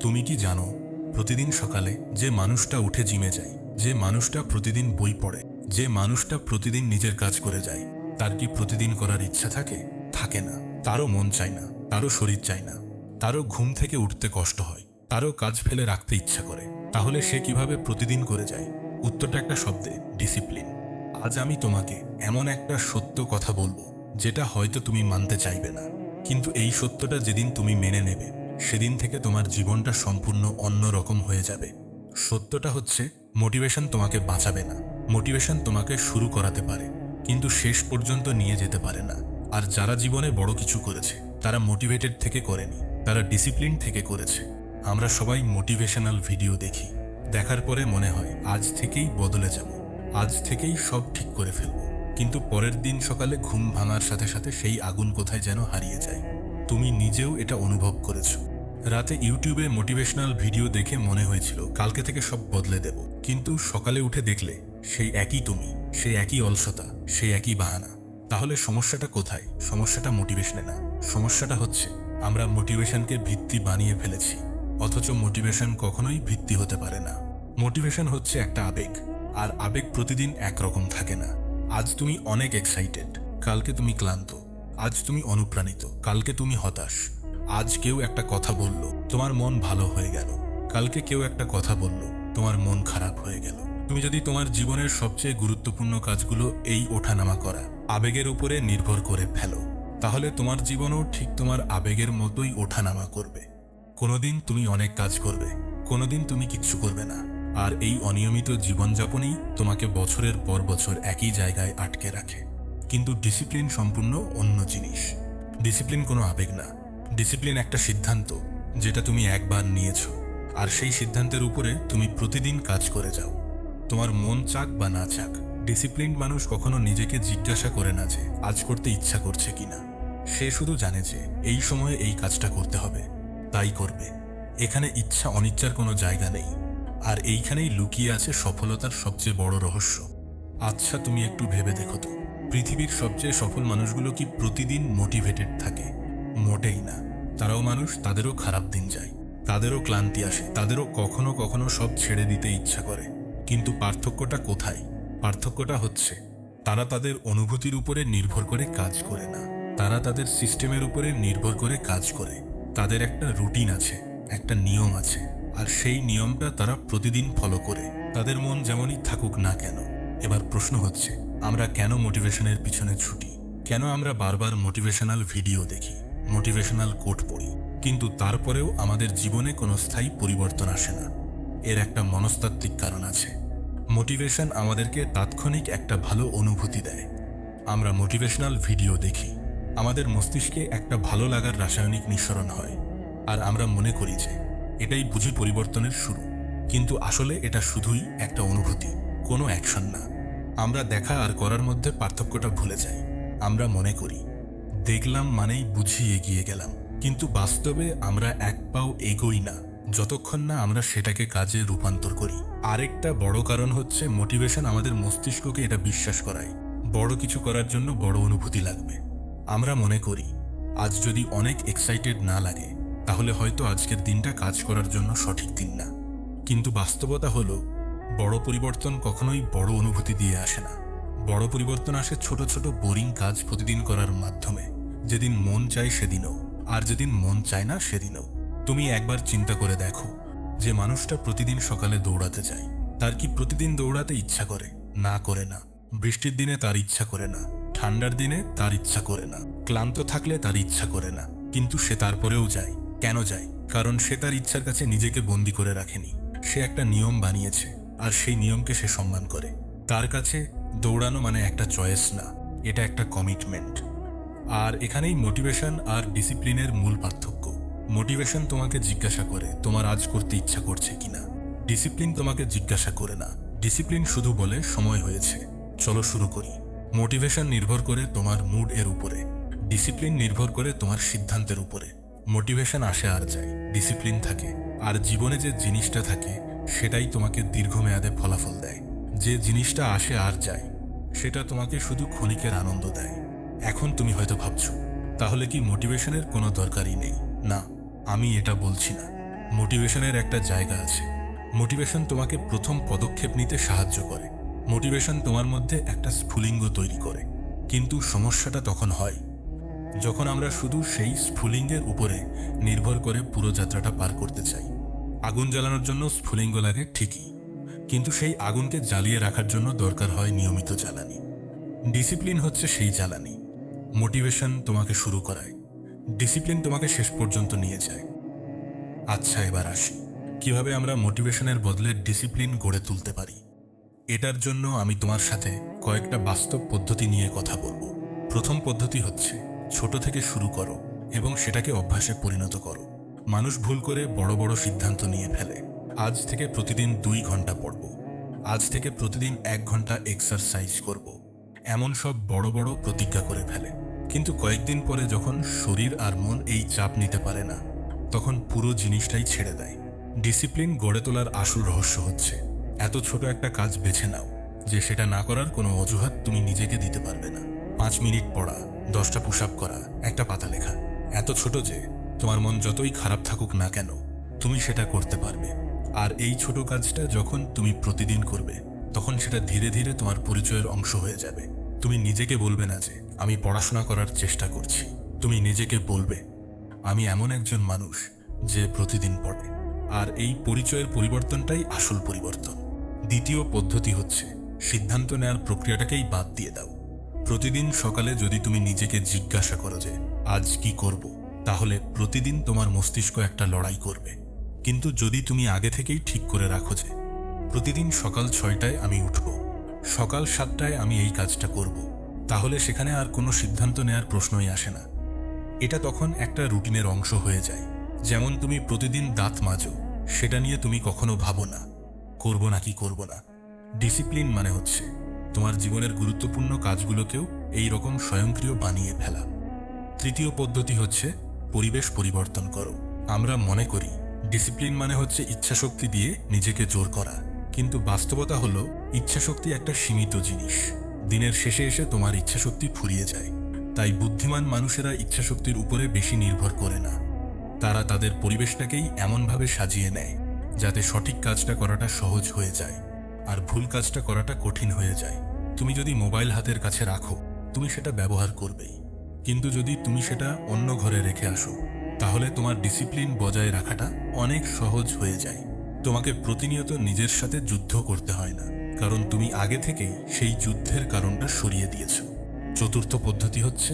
তুমি কি জানো, প্রতিদিন সকালে যে মানুষটা উঠে জিমে যায়, যে মানুষটা প্রতিদিন বই পড়ে, যে মানুষটা প্রতিদিন নিজের কাজ করে যায়, তার কি প্রতিদিন করার ইচ্ছা থাকে? থাকে না। তারও মন চায় না, তারও শরীর চায় না, তারও ঘুম থেকে উঠতে কষ্ট হয়, তারও কাজ ফেলে রাখতে ইচ্ছা করে। তাহলে সে কিভাবে প্রতিদিন করে যায়? উত্তরটা একটা শব্দে: ডিসিপ্লিন। আজ আমি তোমাকে এমন একটা সত্য কথা বলবো, যেটা হয়তো তুমি মানতে চাইবে না, কিন্তু এই সত্যটা যেদিন তুমি মেনে নেবে, সেদিন থেকে তোমার জীবনটা সম্পূর্ণ অন্য রকম হয়ে যাবে। সত্যটা হচ্ছে, মোটিভেশন তোমাকে বাঁচাবে না। মোটিভেশন তোমাকে শুরু করাতে পারে, কিন্তু শেষ পর্যন্ত নিয়ে যেতে পারে না। আর যারা জীবনে বড় কিছু করেছে, তারা মোটিভেটেড থেকে করেনি, তারা ডিসিপ্লিন থেকে করেছে। আমরা সবাই মোটিভেশনাল ভিডিও দেখি, দেখার পরে মনে হয় আজ থেকেই বদলে যাব, আজ থেকেই সব ঠিক করে ফেলব। কিন্তু পরের দিন সকালে ঘুম ভাঙার সাথে সাথে সেই আগুন কোথায় যেন হারিয়ে যায়। তুমি নিজেও এটা অনুভব করেছো। রাতে ইউটিউবে মোটিভেশনাল ভিডিও দেখে মনে হয়েছিল কালকে থেকে সব বদলে দেব, কিন্তু সকালে উঠে দেখলে সেই একই তুমি, সেই একই অলসতা, সেই একই বাহানা। তাহলে সমস্যাটা কোথায়? সমস্যাটা মোটিভেশনে না, সমস্যাটা হচ্ছে আমরা মোটিভেশনকে ভিত্তি বানিয়ে ফেলেছি। অথচ মোটিভেশন কখনোই ভিত্তি হতে পারে না। মোটিভেশন হচ্ছে একটা আবেগ, আর আবেগ প্রতিদিন একরকম থাকে না। আজ তুমি অনেক এক্সাইটেড, কালকে তুমি ক্লান্ত। আজ তুমি অনুপ্রাণিত, কালকে তুমি হতাশ। আজ কেউ একটা কথা বলল, তোমার মন ভালো হয়ে গেল, কালকে কেউ একটা কথা বলল, তোমার মন খারাপ হয়ে গেল। তুমি যদি তোমার জীবনের সবচেয়ে গুরুত্বপূর্ণ কাজগুলো এই ওঠানামা করা আবেগের উপরে নির্ভর করে ফেলো, তাহলে তোমার জীবনও ঠিক তোমার আবেগের মতোই ওঠানামা করবে। কোনোদিন তুমি অনেক কাজ করবে, কোনোদিন তুমি কিচ্ছু করবে না। আর এই অনিয়মিত জীবনযাপনই তোমাকে বছরের পর বছর একই জায়গায় আটকে রাখে। কিন্তু ডিসিপ্লিন সম্পূর্ণ অন্য জিনিস। ডিসিপ্লিন কোনো আবেগ না, ডিসিপ্লিন একটা সিদ্ধান্ত, যেটা তুমি একবার নিয়েছো, আর সেই সিদ্ধান্তের উপরে তুমি প্রতিদিন কাজ করে যাও, তোমার মন চাক বা না চাক। ডিসিপ্লিন মানুষ কখনো নিজেকে জিজ্ঞাসা করে না যে আজ করতে ইচ্ছা করছে কিনা। সে শুধু জানে যে এই সময়ে এই কাজটা করতে হবে, তাই করবে। এখানে ইচ্ছা অনিচ্ছার কোনো জায়গা নেই। আর এইখানেই লুকিয়ে আছে সফলতার সবচেয়ে বড় রহস্য। আচ্ছা, তুমি একটু ভেবে দেখো তো, পৃথিবীর সবচেয়ে সফল মানুষগুলো কি প্রতিদিন মোটিভেটেড থাকে? মোটেই না। তারাও মানুষ, তাদেরও খারাপ দিন যায়, তাদেরও ক্লান্তি আসে, তাদেরও কখনো কখনো সব ছেড়ে দিতে ইচ্ছা করে। কিন্তু পার্থক্যটা কোথায়? পার্থক্যটা হচ্ছে, তারা তাদের অনুভূতির উপরে নির্ভর করে কাজ করে না, তারা তাদের সিস্টেমের উপরে নির্ভর করে কাজ করে। তাদের একটা রুটিন আছে, একটা নিয়ম আছে, আর সেই নিয়মটা তারা প্রতিদিন ফলো করে, তাদের মন যেমনই থাকুক না কেন। এবার প্রশ্ন হচ্ছে, আমরা কেন মোটিভেশনের পিছনে ছুটি? কেন আমরা বারবার মোটিভেশনাল ভিডিও দেখি, মোটিভেশনাল কোট পড়ি, কিন্তু তারপরেও আমাদের জীবনে কোনো স্থায়ী পরিবর্তন আসে না? এর একটা মনস্তাত্ত্বিক কারণ আছে। মোটিভেশন আমাদেরকে তাৎক্ষণিক একটা ভালো অনুভূতি দেয়। আমরা মোটিভেশনাল ভিডিও দেখি, আমাদের মস্তিষ্কে একটা ভালো লাগার রাসায়নিক নিঃসরণ হয়, আর আমরা মনে করি যে এটাই বুঝি পরিবর্তনের শুরু। কিন্তু আসলে এটা শুধুই একটা অনুভূতি, কোনো অ্যাকশন না। আমরা দেখা আর করার মধ্যে পার্থক্যটা ভুলে যাই। আমরা মনে করি দেখলাম মানেই বুঝি এগিয়ে গেলাম, কিন্তু বাস্তবে আমরা এক পাও এগোই না যতক্ষণ না আমরা সেটাকে কাজে রূপান্তর করি। আরেকটা বড় কারণ হচ্ছে, মোটিভেশন আমাদের মস্তিষ্ককে এটা বিশ্বাস করায় বড় কিছু করার জন্য বড় অনুভূতি লাগবে। আমরা মনে করি আজ যদি অনেক এক্সাইটেড না লাগে, তাহলে হয়তো আজকের দিনটা কাজ করার জন্য সঠিক দিন না। কিন্তু বাস্তবতা হলো, বড় পরিবর্তন কখনোই বড় অনুভূতি দিয়ে আসে না। বড় পরিবর্তন আসে ছোট ছোট বোরিং কাজ প্রতিদিন করার মাধ্যমে, যেদিন মন চায় সেদিনও, আর যেদিন মন চায় না সেদিনও। তুমি একবার চিন্তা করে দেখো, যে মানুষটা প্রতিদিন সকালে দৌড়াতে যায়, তার কি প্রতিদিন দৌড়াতে ইচ্ছা করে? না, করে না। বৃষ্টির দিনে তার ইচ্ছা করে না, ঠান্ডার দিনে তার ইচ্ছা করে না, ক্লান্ত থাকলে তার ইচ্ছা করে না, কিন্তু সে তারপরেও যায়। কেন যায়? কারণ সে তার ইচ্ছার কাছে নিজেকে বন্দি করে রাখেনি। সে একটা নিয়ম বানিয়েছে, আর সেই নিয়মকে সে সম্মান করে। তার কাছে দৌড়ানো মানে একটা চয়েস না, এটা একটা কমিটমেন্ট। আর এখানেই মোটিভেশন আর ডিসিপ্লিনের মূল পার্থক্য। মোটিভেশন তোমাকে জিজ্ঞাসা করে তোমার আজ করতে ইচ্ছা করছে কিনা, ডিসিপ্লিন তোমাকে জিজ্ঞাসা করে না। ডিসিপ্লিন শুধু বলে সময় হয়েছে, চলো শুরু করি। মোটিভেশন নির্ভর করে তোমার মুড এর উপরে, ডিসিপ্লিন নির্ভর করে তোমার সিদ্ধান্তের উপরে। মোটিভেশন আসে আর যায়, ডিসিপ্লিন থাকে। আর জীবনে যে জিনিসটা থাকে, সেটাই তোমাকে দীর্ঘমেয়াদে ফলাফল দেয়। যে জিনিসটা আসে আর যায়, সেটা তোমাকে শুধু ক্ষণিকের আনন্দ দেয়। এখন তুমি হয়তো ভাবছো, তাহলে কি মোটিভেশনের কোনো দরকারই নেই? না, আমি এটা বলছি না। মোটিভেশনের একটা জায়গা আছে। মোটিভেশন তোমাকে প্রথম পদক্ষেপ নিতে সাহায্য করে। মোটিভেশন তোমার মধ্যে একটা স্ফুলিঙ্গ তৈরি করে। কিন্তু সমস্যাটা তখন হয় যখন আমরা শুধু সেই স্ফুলিঙ্গের উপরে নির্ভর করে পুরো যাত্রাটা পার করতে চাই। আগুন জ্বালানোর জন্য স্ফুলিঙ্গ লাগে ঠিকই, কিন্তু সেই আগুনকে জ্বালিয়ে রাখার জন্য দরকার হয় নিয়মিত জ্বালানি। ডিসিপ্লিন হচ্ছে সেই জ্বালানি। মোটিভেশন তোমাকে শুরু করায়, ডিসিপ্লিন তোমাকে শেষ পর্যন্ত নিয়ে যায়। আচ্ছা, এবার আসি কিভাবে আমরা মোটিভেশনের বদলে ডিসিপ্লিন গড়ে তুলতে পারি। এটার জন্য আমি তোমার সাথে কয়েকটা বাস্তব পদ্ধতি নিয়ে কথা বলবো। প্রথম পদ্ধতি হচ্ছে ছোট থেকে শুরু করো এবং সেটাকে অভ্যাসে পরিণত করো। মানুষ ভুল করে বড় বড় সিদ্ধান্ত নিয়ে ফেলে। আজ থেকে প্রতিদিন 2 ঘন্টা পড়ব, আজ থেকে প্রতিদিন 1 ঘন্টা এক্সারসাইজ করব, এমন সব বড় বড় প্রতিজ্ঞা করে ফেলে। কিন্তু কয়েকদিন পরে যখন শরীর আর মন এই চাপ নিতে পারে না, তখন পুরো জিনিসটাই ছেড়ে দেয়। ডিসিপ্লিন গড়ে তোলার আসল রহস্য হচ্ছে এত ছোট একটা কাজ বেছে নাও যে সেটা না করার কোনো অজুহাত তুমি নিজেকে দিতে পারবে না। 5 মিনিট পড়া, 10টা পুশ আপ করা, একটা পাতা লেখা। এত ছোট যে তোমার মন যতই খারাপ থাকুক না কেন, তুমি সেটা করতে পারবে। আর এই ছোট কাজটা যখন তুমি প্রতিদিন করবে, তখন সেটা ধীরে ধীরে তোমার পরিচয়ের অংশ হয়ে যাবে। তুমি নিজেকে বলবে না যে আমি পড়াশোনা করার চেষ্টা করছি, তুমি নিজেকে বলবে আমি এমন একজন মানুষ যে প্রতিদিন পড়ে। আর এই পরিচয়ের পরিবর্তনটাই আসল পরিবর্তন। দ্বিতীয় পদ্ধতি হচ্ছে সিদ্ধান্ত নেওয়ার প্রক্রিয়াটাকেই বাদ দিয়ে দাও। প্রতিদিন সকালে যদি তুমি নিজেকে জিজ্ঞাসা করো যে আজ কি করব, তাহলে প্রতিদিন তোমার মস্তিষ্ক একটা লড়াই করবে। কিন্তু যদি তুমি আগে থেকেই ঠিক করে রাখো যে প্রতিদিন সকাল 6টায় আমি উঠব, সকাল 7টায় আমি এই কাজটা করব, তাহলে সেখানে আর কোনো সিদ্ধান্ত নেওয়ার প্রশ্নই আসে না। এটা তখন একটা রুটিনের অংশ হয়ে যায়। যেমন তুমি প্রতিদিন দাঁত মাজো, সেটা নিয়ে তুমি কখনো ভাবো না করব নাকি করব না। ডিসিপ্লিন মানে হচ্ছে তোমার জীবনের গুরুত্বপূর্ণ কাজগুলোকেও এই রকম স্বয়ংক্রিয় বানিয়ে ফেলা। তৃতীয় পদ্ধতি হচ্ছে পরিবেশ পরিবর্তন করো। আমরা মনে করি ডিসিপ্লিন মানে হচ্ছে ইচ্ছাশক্তি দিয়ে নিজেকে জোর করা, কিন্তু বাস্তবতা হলো ইচ্ছাশক্তি একটা সীমিত জিনিস। দিনের শেষে এসে তোমার ইচ্ছাশক্তি ফুরিয়ে যায়। তাই বুদ্ধিমান মানুষেরা ইচ্ছাশক্তির উপরে বেশি নির্ভর করে না। তারা তাদের পরিবেশটাকেই এমনভাবে সাজিয়ে নেয় যাতে সঠিক কাজটা করাটা সহজ হয়ে যায় আর ভুল কাজটা করাটা কঠিন হয়ে যায়। তুমি যদি মোবাইল হাতের কাছে রাখো, তুমি সেটা ব্যবহার করবেই, কিন্তু যদি তুমি সেটা অন্য ঘরে রেখে আসো, তাহলে তোমার ডিসিপ্লিন বজায় রাখাটা অনেক সহজ হয়ে যায়। তোমাকে প্রতিনিয়ত নিজের সাথে যুদ্ধ করতে হয় না, কারণ তুমি আগে থেকেই সেই যুদ্ধের কারণটা সরিয়ে দিয়েছো। চতুর্থ পদ্ধতি হচ্ছে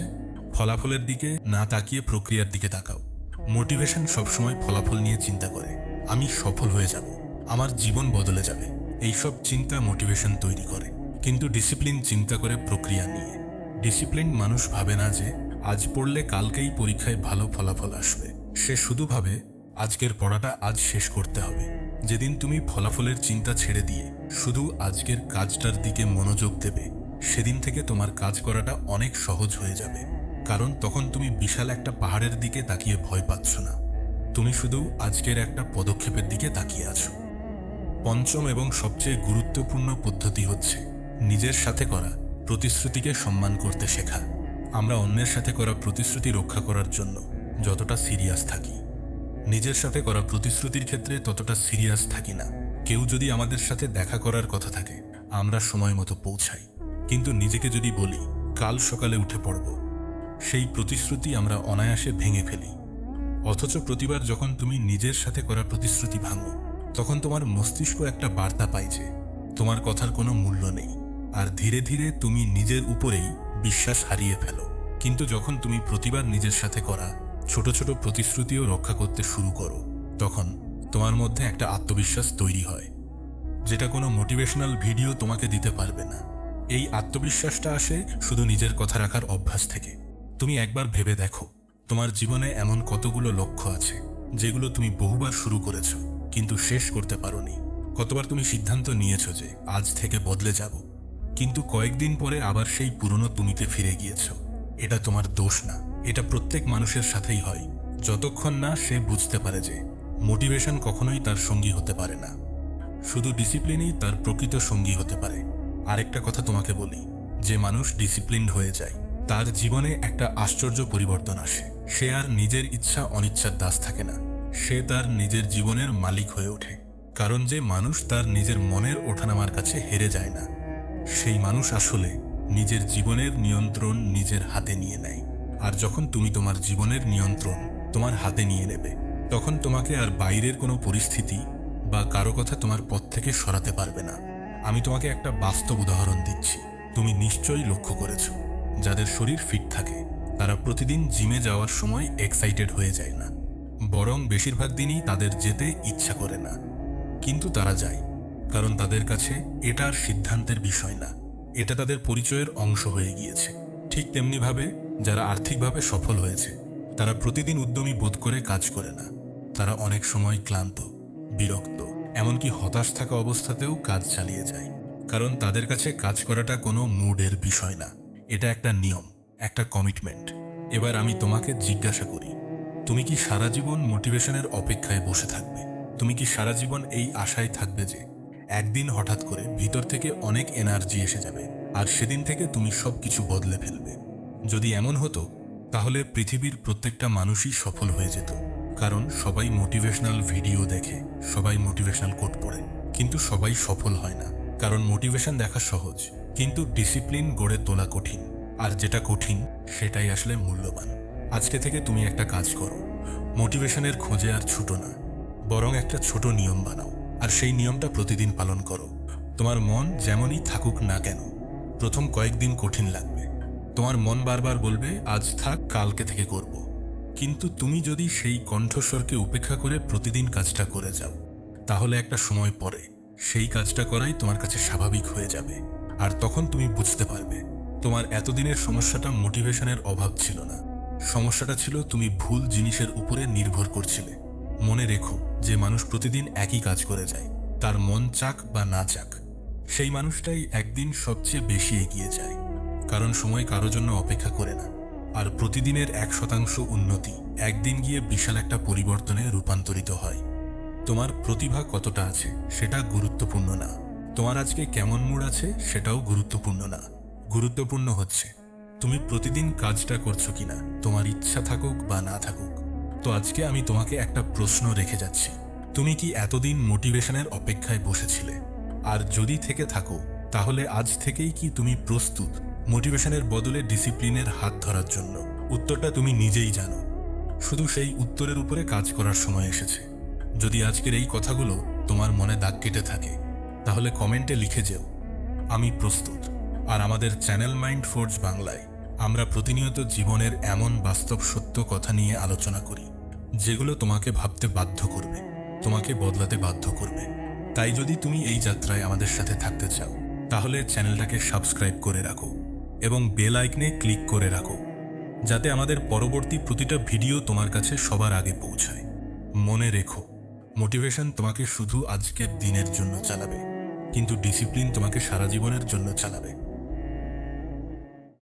ফলাফলের দিকে না তাকিয়ে প্রক্রিয়ার দিকে তাকাও। মোটিভেশন সবসময় ফলাফল নিয়ে চিন্তা করে, আমি সফল হয়ে যাব, আমার জীবন বদলে যাবে। এইসব চিন্তা মোটিভেশন তৈরি করে। কিন্তু ডিসিপ্লিন চিন্তা করে প্রক্রিয়া নিয়ে। ডিসিপ্লিন মানুষ ভাবে না যে আজ পড়লে কালকেই পরীক্ষায় ভালো ফলাফল আসবে। সে শুধু ভাবে আজকের পড়াটা আজ শেষ করতে হবে। যেদিন তুমি ফলাফলের চিন্তা ছেড়ে দিয়ে শুধু আজকের কাজটার দিকে মনোযোগ দেবে, সেদিন থেকে তোমার কাজ করাটা অনেক সহজ হয়ে যাবে। কারণ তখন তুমি বিশাল একটা পাহাড়ের দিকে তাকিয়ে ভয় পাচ্ছ না, তুমি শুধু আজকের একটা পদক্ষেপের দিকে তাকিয়ে আছো। পঞ্চম এবং সবচেয়ে গুরুত্বপূর্ণ পদ্ধতি হচ্ছে নিজের সাথে করা প্রতিশ্রুতিকে সম্মান করতে শেখা। আমরা অন্যের সাথে করা প্রতিশ্রুতি রক্ষা করার জন্য যতটা সিরিয়াস থাকি, নিজের সাথে করা প্রতিশ্রুতির ক্ষেত্রে ততটা সিরিয়াস থাকি না। কেউ যদি আমাদের সাথে দেখা করার কথা থাকে, আমরা সময় মতো পৌঁছাই, কিন্তু নিজেকে যদি বলি কাল সকালে উঠে পড়ব, সেই প্রতিশ্রুতি আমরা অনায়াসে ভেঙে ফেলি। অথচ প্রতিবার যখন তুমি নিজের সাথে করা প্রতিশ্রুতি ভাঙো, তখন তোমার মস্তিষ্ক একটা বার্তা পায় যে তোমার কথার কোনো মূল্য নেই, আর ধীরে ধীরে তুমি নিজের উপরেই বিশ্বাস হারিয়ে ফেলো। কিন্তু যখন তুমি প্রতিবার নিজের সাথে করা ছোট ছোট প্রতিশ্রুতিও রক্ষা করতে শুরু করো, তখন তোমার মধ্যে একটা আত্মবিশ্বাস তৈরি হয় যেটা কোনো মোটিভেশনাল ভিডিও তোমাকে দিতে পারবে না। এই আত্মবিশ্বাসটা আসে শুধু নিজের কথা রাখার অভ্যাস থেকে। তুমি একবার ভেবে দেখো, তোমার জীবনে এমন কতগুলো লক্ষ্য আছে যেগুলো তুমি বহুবার শুরু করেছো কিন্তু শেষ করতে পারোনি। কতবার তুমি সিদ্ধান্ত নিয়েছো যে আজ থেকে বদলে যাব, কিন্তু কয়েকদিন পরে আবার সেই পুরনো তুমিতে ফিরে গিয়েছো। এটা তোমার দোষ না, এটা প্রত্যেক মানুষের সাথেই হয়, যতক্ষণ না সে বুঝতে পারে যে মোটিভেশন কখনোই তার সঙ্গী হতে পারে না, শুধু ডিসিপ্লিনই তার প্রকৃত সঙ্গী হতে পারে। আরেকটা কথা তোমাকে বলি, যে মানুষ ডিসিপ্লিনড হয়ে যায় তার জীবনে একটা আশ্চর্য পরিবর্তন আসে। সে আর নিজের ইচ্ছা অনিচ্ছার দাস থাকে না, সে তার নিজের জীবনের মালিক হয়ে ওঠে। কারণ যে মানুষ তার নিজের মনের ওঠানামার কাছে হেরে যায় না, সেই মানুষ আসলে নিজের জীবনের নিয়ন্ত্রণ নিজের হাতে নিয়ে নেয়। আর যখন তুমি তোমার জীবনের নিয়ন্ত্রণ তোমার হাতে নিয়ে নেবে, তখন তোমাকে আর বাইরের কোনো পরিস্থিতি বা কারো কথা তোমার পথ থেকে সরাতে পারবে না। আমি তোমাকে একটা বাস্তব উদাহরণ দিচ্ছি। তুমি নিশ্চয়ই লক্ষ্য করেছো, যাদের শরীর ফিট থাকে তারা প্রতিদিন জিমে যাওয়ার সময় এক্সাইটেড হয়ে যায় না, বরং বেশিরভাগ দিনই তাদের যেতে ইচ্ছা করে না। কিন্তু তারা যায়, কারণ তাদের কাছে এটা আর সিদ্ধান্তের বিষয় না, এটা তাদের পরিচয়ের অংশ হয়ে গিয়েছে। ঠিক তেমনিভাবে যারা আর্থিকভাবে সফল হয়েছে তারা প্রতিদিন উদ্যমী বোধ করে কাজ করে না। তারা অনেক সময় ক্লান্ত, বিরক্ত, এমনকি হতাশ থাকা অবস্থাতেও কাজ চালিয়ে যায়। কারণ তাদের কাছে কাজ করাটা কোনো মুডের বিষয় না, এটা একটা নিয়ম, একটা কমিটমেন্ট। এবার আমি তোমাকে জিজ্ঞাসা করি, তুমি কি সারা জীবন মোটিভেশনের অপেক্ষায় বসে থাকবে? তুমি কি সারা জীবন এই আশায় থাকবে যে একদিন হঠাৎ করে ভিতর থেকে অনেক এনার্জি এসে যাবে আর সেদিন থেকে তুমি সবকিছু বদলে ফেলবে? যদি এমন হতো তাহলে পৃথিবীর প্রত্যেকটা মানুষই সফল হয়ে যেত। কারণ সবাই মোটিভেশনাল ভিডিও দেখে, সবাই মোটিভেশনাল কোট পড়ে, কিন্তু সবাই সফল হয় না। কারণ মোটিভেশন দেখা সহজ, কিন্তু ডিসিপ্লিন গড়ে তোলা কঠিন। আর যেটা কঠিন সেটাই আসলে মূল্যবান। আজকে থেকে তুমি একটা কাজ করো, মোটিভেশনের খোঁজে আর ছুটো না, বরং একটা ছোট নিয়ম বানাও, আর সেই নিয়মটা প্রতিদিন পালন করো। তোমার মন যেমনই থাকুক না কেন, প্রথম কয়েকদিন কঠিন লাগবে। তোমার মন বারবার বলবে আজ থাক, কালকে থেকে করব। কিন্তু তুমি যদি সেই কণ্ঠস্বরকে উপেক্ষা করে প্রতিদিন কাজটা করে যাও, তাহলে একটা সময় পরে সেই কাজটা করাই তোমার কাছে স্বাভাবিক হয়ে যাবে। আর তখন তুমি বুঝতে পারবে তোমার এতদিনের সমস্যাটা মোটিভেশনের অভাব ছিল না, সমস্যাটা ছিল তুমি ভুল জিনিসের উপরে নির্ভর করছিলে। মনে রেখো, যে মানুষ প্রতিদিন একই কাজ করে যায়, তার মন চাক বা না চাক, সেই মানুষটাই একদিন সবচেয়ে বেশি এগিয়ে যায়। কারণ সময় কারো জন্য অপেক্ষা করে না, আর প্রতিদিনের 1% উন্নতি একদিন গিয়ে বিশাল একটা পরিবর্তনে রূপান্তরিত হয়। তোমার প্রতিভা কতটা আছে সেটা গুরুত্বপূর্ণ না, তোমার আজকে কেমন মুড আছে সেটাও গুরুত্বপূর্ণ না। গুরুত্বপূর্ণ হচ্ছে তুমি প্রতিদিন কাজটা করছো কিনা, তোমার ইচ্ছা থাকুক বা না থাকুক। তো আজকে আমি তোমাকে একটা প্রশ্ন রেখে যাচ্ছি, তুমি কি এতদিন মোটিভেশনের অপেক্ষায় বসেছিলে? আর যদি থেকে থাকো, তাহলে আজ থেকেই কি তুমি প্রস্তুত মোটিভেশনের বদলে ডিসিপ্লিনের হাত ধরার জন্য? উত্তরটা তুমি নিজেই জানো, শুধু সেই উত্তরের উপরে কাজ করার সময় এসেছে। যদি আজকের এই কথাগুলো তোমার মনে দাগ কেটে থাকে, তাহলে কমেন্টে লিখে যেও আমি প্রস্তুত। আর আমাদের চ্যানেল মাইন্ড ফোর্জ বাংলায় আমরা প্রতিনিয়ত জীবনের এমন বাস্তব সত্য কথা নিয়ে আলোচনা করি, যেগুলো তোমাকে ভাবতে বাধ্য করবে, তোমাকে বদলাতে বাধ্য করবে। তাই যদি তুমি এই যাত্রায় আমাদের সাথে থাকতে চাও, তাহলে চ্যানেলটাকে সাবস্ক্রাইব করে রাখো এবং বেল আইকনে ক্লিক করে রাখো, যাতে আমাদের পরবর্তী প্রতিটা ভিডিও তোমার কাছে সবার আগে পৌঁছায়। মনে রেখো, মোটিভেশন তোমাকে শুধু আজকের দিনের জন্য চালাবে, কিন্তু ডিসিপ্লিন তোমাকে সারা জীবনের জন্য চালাবে।